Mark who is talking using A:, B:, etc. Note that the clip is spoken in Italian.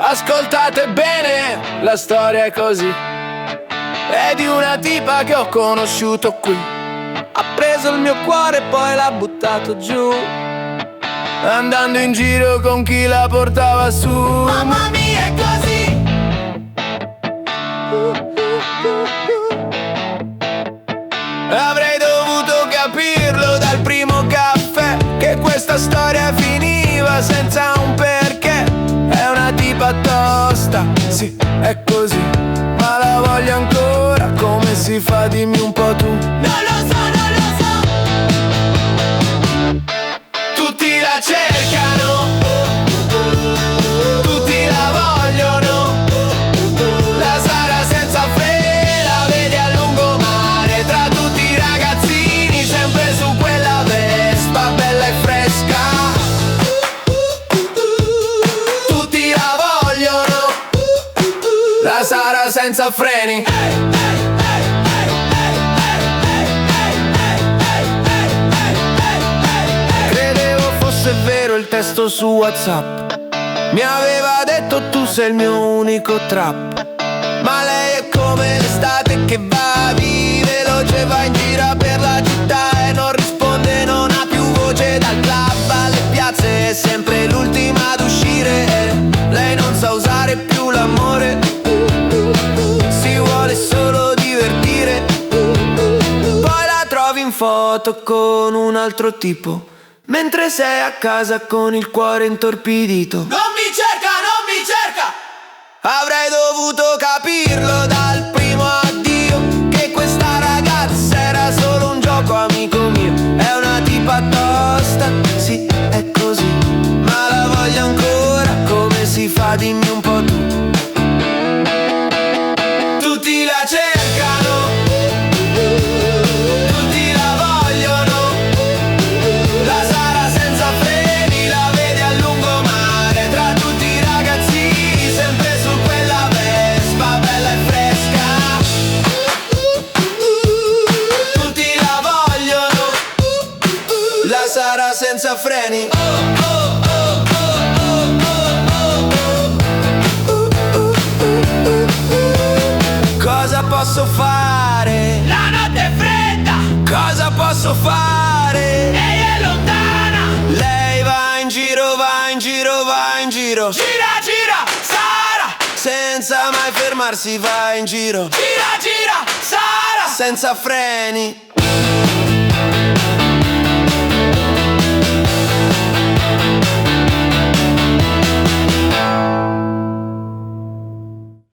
A: Ascoltate bene, la storia è così. È di una tipa che ho conosciuto qui. Ha preso il mio cuore e poi l'ha buttato giù, andando in giro con chi la portava su. Mamma mia, è così. Avrei dovuto capirlo dal primo caffè, che questa storia finiva senza un perché. È una tipa tosta, sì, è così, ma la voglio ancora. Come si fa, dimmi un po' tu. Non lo so, non lo so. Tutti la cercano, tutti la vogliono. La Sara senza freni, la vedi a lungomare. Tra tutti i ragazzini, sempre su quella Vespa, bella e fresca. Tutti la vogliono, la Sara senza freni. Credevo fosse vero il testo su WhatsApp, mi aveva detto tu sei il mio unico trap. Ma lei è come l'estate che va, vive veloce, va in gira per la città e non risponde, non ha più voce. Dal club alle piazze è sempre l'ultima ad uscire. Lei non sa usare più l'amore, si vuole solo divertire. Poi la trovi in foto con un altro tipo, mentre sei a casa con il cuore intorpidito. Non mi cerca, non mi cerca. Avrei dovuto capirlo dal primo addio, che questa ragazza era solo un gioco, amico mio. È una tipa tosta, sì, è così, ma la voglio ancora. Come si fa, dimmi un po' tu. Tutti la cercano, tutti la vogliono. La Sara senza freni, la vedi a lungomare. Tra tutti i ragazzini, sempre su quella Vespa, bella e fresca. Tutti la vogliono, la Sara senza freni. Cosa posso fare? La notte è fredda. Cosa posso fare? Lei è lontana. Lei va in giro, va in giro, va in giro. Gira, gira, Sara. Senza mai fermarsi va in giro. Gira, gira, Sara. Senza freni.